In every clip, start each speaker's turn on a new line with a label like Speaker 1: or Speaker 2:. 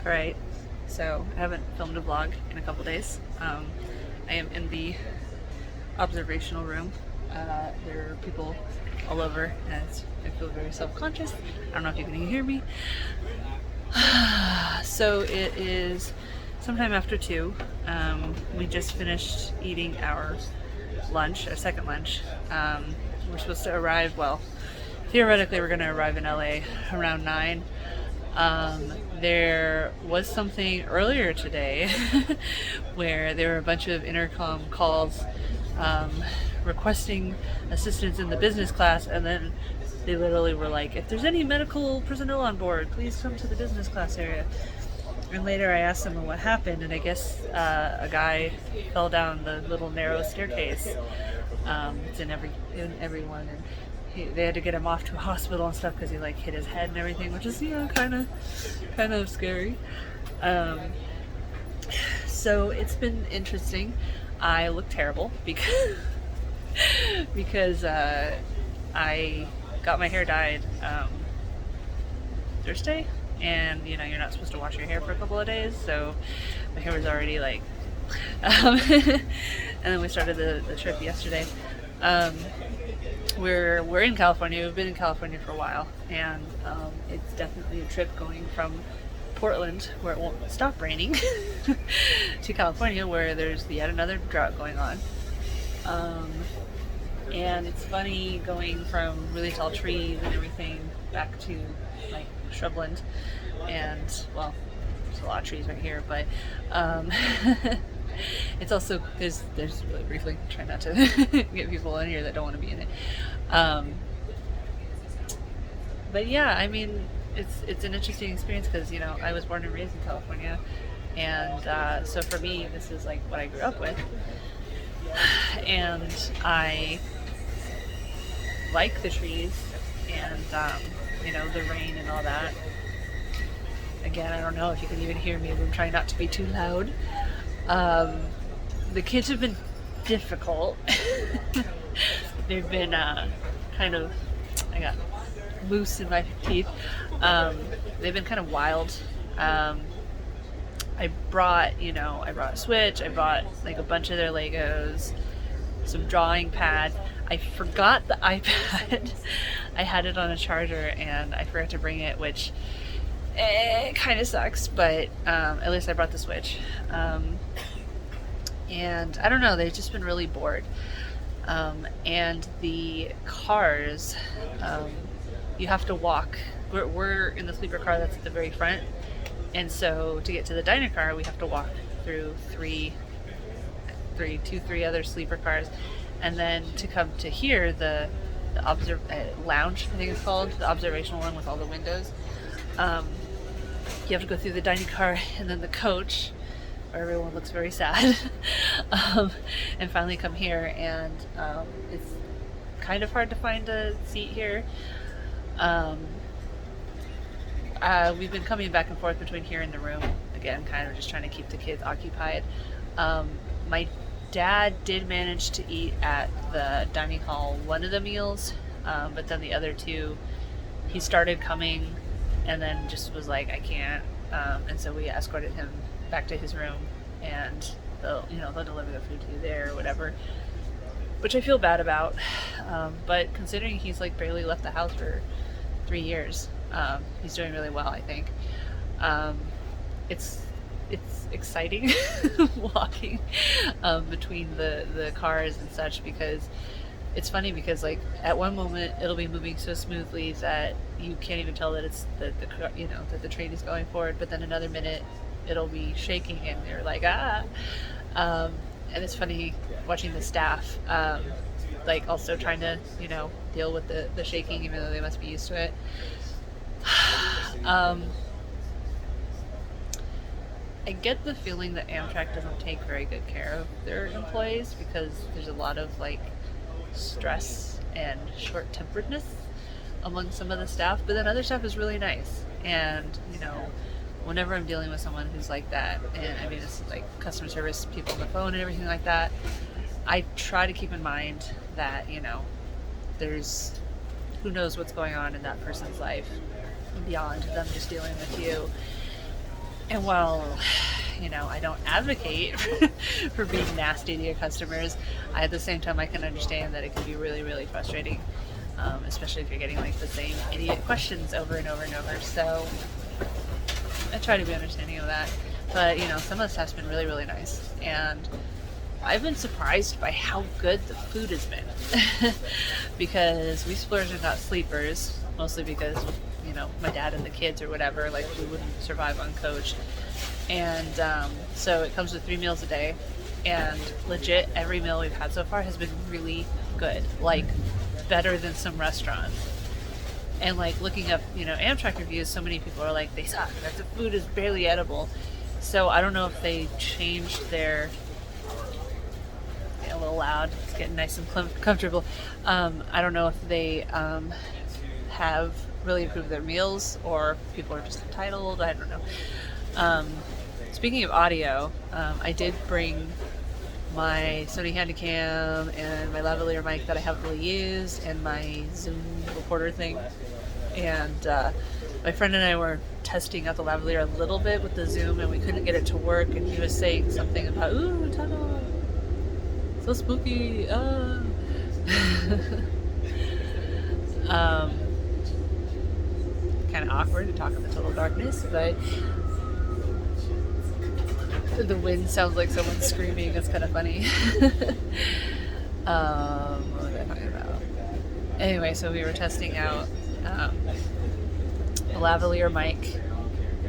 Speaker 1: Alright, so I haven't filmed a vlog in a couple days. I am in the observational room. There are people all over and I feel very self-conscious. I don't know if you can hear me. So it is sometime after 2. We just finished eating our lunch, our second lunch. We're supposed to arrive, well, theoretically we're going to arrive in LA around 9. There was something earlier today where there were a bunch of intercom calls requesting assistance in the business class, and then they literally were like, if there's any medical personnel on board, please come to the business class area. And later I asked them what happened, and I guess a guy fell down the little narrow staircase. It's in everyone, and they had to get him off to a hospital and stuff because he like hit his head and everything, which is, you know, kind of scary. So it's been interesting. I look terrible because I got my hair dyed Thursday, and you know you're not supposed to wash your hair for a couple of days, so my hair was already like and then we started the trip yesterday. We're in California. We've been in California for a while, and it's definitely a trip going from Portland, where it won't stop raining, to California, where there's yet another drought going on. And it's funny going from really tall trees and everything back to like shrubland, and well, there's a lot of trees right here, but it's also there's really briefly, try not to get people in here that don't want to be in it. But yeah, I mean, it's an interesting experience because, you know, I was born and raised in California, and so for me this is like what I grew up with, and I like the trees and you know, the rain and all that. Again, I don't know if you can even hear me, but I'm trying not to be too loud. The kids have been difficult. They've been kind of, I got moose in my teeth. They've been kind of wild. I brought a Switch, I brought like a bunch of their Legos, some drawing pads. I forgot the iPad. I had it on a charger and I forgot to bring it, which kind of sucks, but at least I brought the Switch. And I don't know, they've just been really bored. And the cars, you have to walk. We're in the sleeper car that's at the very front, and so to get to the diner car, we have to walk through three other sleeper cars, and then to come to here, the lounge, I think it's called, the observational one with all the windows. You have to go through the dining car and then the coach, where everyone looks very sad, and finally come here, and it's kind of hard to find a seat here. We've been coming back and forth between here and the room, again, kind of just trying to keep the kids occupied. My dad did manage to eat at the dining hall one of the meals, but then the other two, he started coming and then just was like, I can't, and so we escorted him back to his room, and they'll deliver the food to you there or whatever, which I feel bad about, but considering he's like barely left the house for 3 years, he's doing really well, I think. It's exciting walking between the cars and such, because it's funny because like at one moment it'll be moving so smoothly that you can't even tell that it's that the train is going forward, but then another minute it'll be shaking and you're like and it's funny watching the staff like also trying to deal with the shaking, even though they must be used to it. I get the feeling that AMTRAK doesn't take very good care of their employees, because there's a lot of like stress and short-temperedness among some of the staff, but then other staff is really nice. And whenever I'm dealing with someone who's like that, and I mean it's like customer service people on the phone and everything like that, I try to keep in mind that there's who knows what's going on in that person's life beyond them just dealing with you. And while, I don't advocate for being nasty to your customers, at the same time I can understand that it can be really, really frustrating, especially if you're getting like the same idiot questions over and over and over. So I try to be understanding of that. But, some of the stuff's been really, really nice. And I've been surprised by how good the food has been. Because we splurged and got sleepers, mostly because, my dad and the kids or whatever, like we wouldn't survive on coach. And so it comes with 3 meals a day. And legit, every meal we've had so far has been really good. Like, better than some restaurants. And like looking up, AMTRAK reviews, so many people are like, they suck, that the food is barely edible. So I don't know if they changed their, a little loud, it's getting nice and comfortable. I don't know if they have really improved their meals or people are just entitled, I don't know. Speaking of audio, I did bring my Sony Handycam and my lavalier mic that I haven't really used and my Zoom recorder thing. And my friend and I were testing out the lavalier a little bit with the Zoom and we couldn't get it to work, and he was saying something about, ooh, tunnel, so spooky, kind of awkward to talk in the total darkness, but the wind sounds like someone screaming. It's kind of funny. What was I talking about? Anyway, so we were testing out a lavalier mic,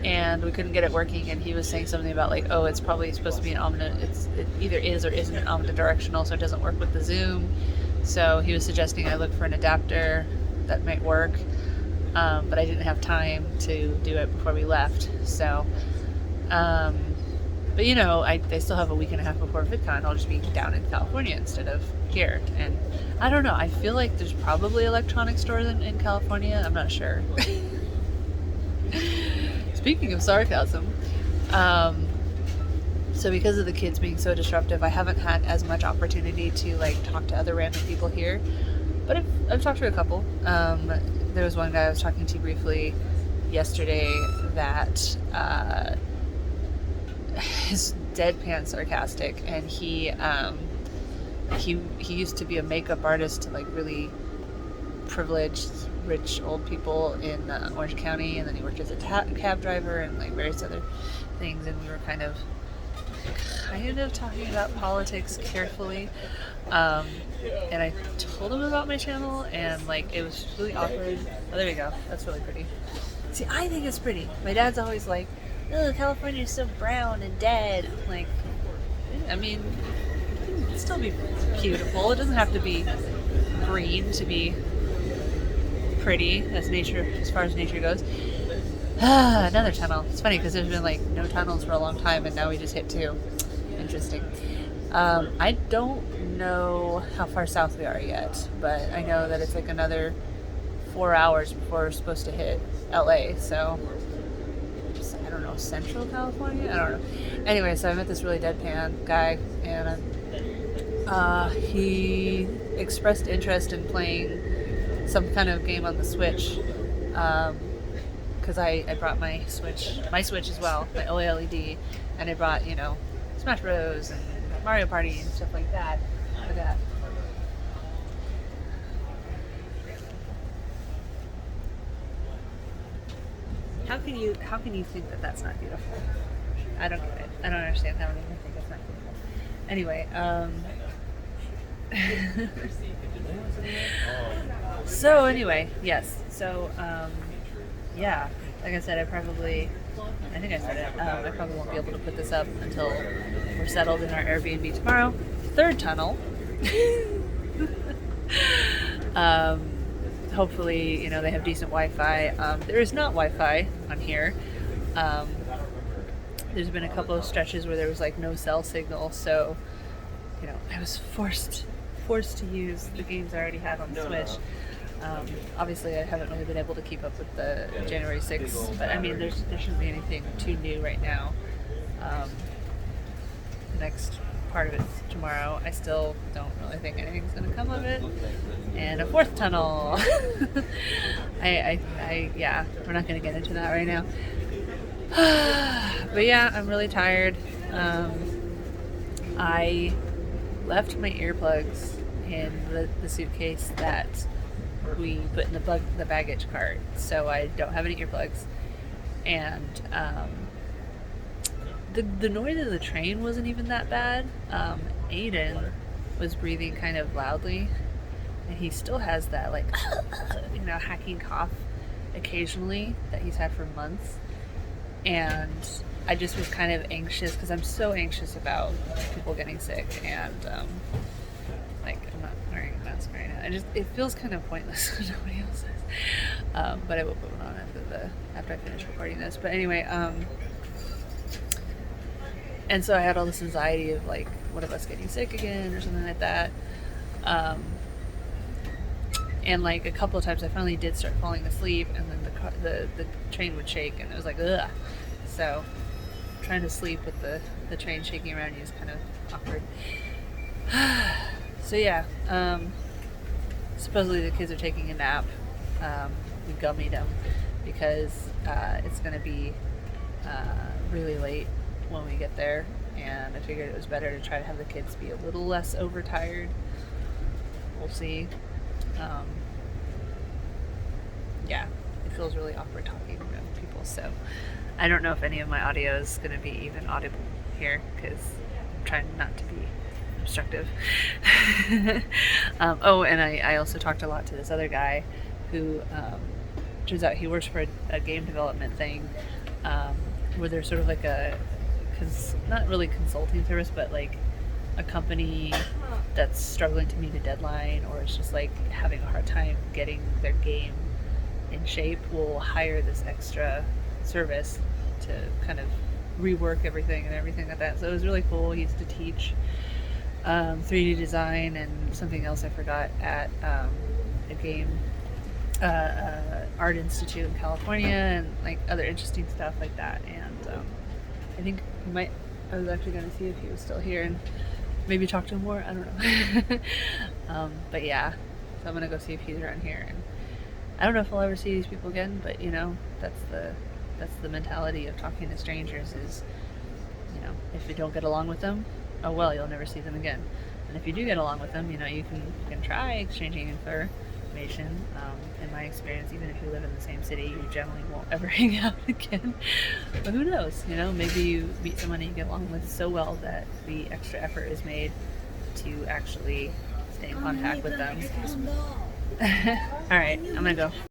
Speaker 1: and we couldn't get it working. And he was saying something about like, oh, it's probably supposed to be an it either is or isn't an omnidirectional, so it doesn't work with the Zoom. So he was suggesting I look for an adapter that might work, but I didn't have time to do it before we left. So. But they still have a week and a half before VidCon. I'll just be down in California instead of here. And I don't know, I feel like there's probably electronic stores in California. I'm not sure. Speaking of sarcasm, so because of the kids being so disruptive, I haven't had as much opportunity to like talk to other random people here. But I've talked to a couple. There was one guy I was talking to briefly yesterday that is deadpan sarcastic, and he used to be a makeup artist to like really privileged rich old people in Orange County, and then he worked as a cab driver and like various other things, and we were kind of talking about politics carefully, and I told him about my channel, and like it was really awkward. Oh, there we go, that's really pretty. See, I think it's pretty. My dad's always like, oh, California's so brown and dead. Like, I mean, it can still be beautiful. It doesn't have to be green to be pretty as far as nature goes. Another tunnel. It's funny because there's been like no tunnels for a long time, and now we just hit 2. Interesting. I don't know how far south we are yet, but I know that it's like another 4 hours before we're supposed to hit LA, so I don't know, Central California? I don't know. Anyway, so I met this really deadpan guy, and he expressed interest in playing some kind of game on the Switch, because I brought my Switch as well, my OLED, and I brought, Smash Bros. And Mario Party and stuff like that. Look at that. How can you think that that's not beautiful? I don't get it. I don't understand how anyone can think it's not beautiful. Anyway, so anyway, yes. So yeah, like I said, I think I said it. I probably won't be able to put this up until we're settled in our Airbnb tomorrow. 3rd tunnel. Hopefully, they have decent Wi-Fi. There is not Wi-Fi on here. There's been a couple of stretches where there was like no cell signal, so I was forced to use the games I already had on the Switch. Obviously, I haven't really been able to keep up with the January 6th, but I mean, there shouldn't be anything too new right now. The next part of it's tomorrow. I still don't really think anything's going to come of it. And a 4th tunnel. Yeah, we're not going to get into that right now. But But yeah, I'm really tired. I left my earplugs in the suitcase that we put in the baggage cart, so I don't have any earplugs. And the noise of the train wasn't even that bad. Aiden was breathing kind of loudly, and he still has that like hacking cough occasionally that he's had for months. And I just was kind of anxious because I'm so anxious about people getting sick, and I'm not wearing a mask right now. It feels kind of pointless when nobody else is. But I will put one on after I finish recording this. But anyway, and so I had all this anxiety of like, what of us getting sick again or something like that. And like a couple of times I finally did start falling asleep, and then the train would shake, and it was like, ugh. So trying to sleep with the train shaking around you is kind of awkward. So yeah, supposedly the kids are taking a nap. We gummied them because it's going to be really late when we get there, and I figured it was better to try to have the kids be a little less overtired. We'll see. Yeah, it feels really awkward talking to people, so I don't know if any of my audio is going to be even audible here because I'm trying not to be obstructive. Oh, and I also talked a lot to this other guy who turns out he works for a game development thing where there's sort of like not really consulting service, but like a company that's struggling to meet a deadline, or it's just like having a hard time getting their game in shape, will hire this extra service to kind of rework everything like that. So it was really cool. He used to teach 3D design and something else I forgot at a game art institute in California, and like other interesting stuff like that. And I think I was actually going to see if he was still here and maybe talk to him more. I don't know. But yeah, so I'm going to go see if he's around here. And I don't know if I'll ever see these people again, but that's the mentality of talking to strangers is, if you don't get along with them, oh well, you'll never see them again. And if you do get along with them, you can try exchanging information. In my experience, even if you live in the same city, you generally won't ever hang out again. But who knows? Maybe you meet someone you get along with so well that the extra effort is made to actually stay in contact with them. All right, I'm gonna go.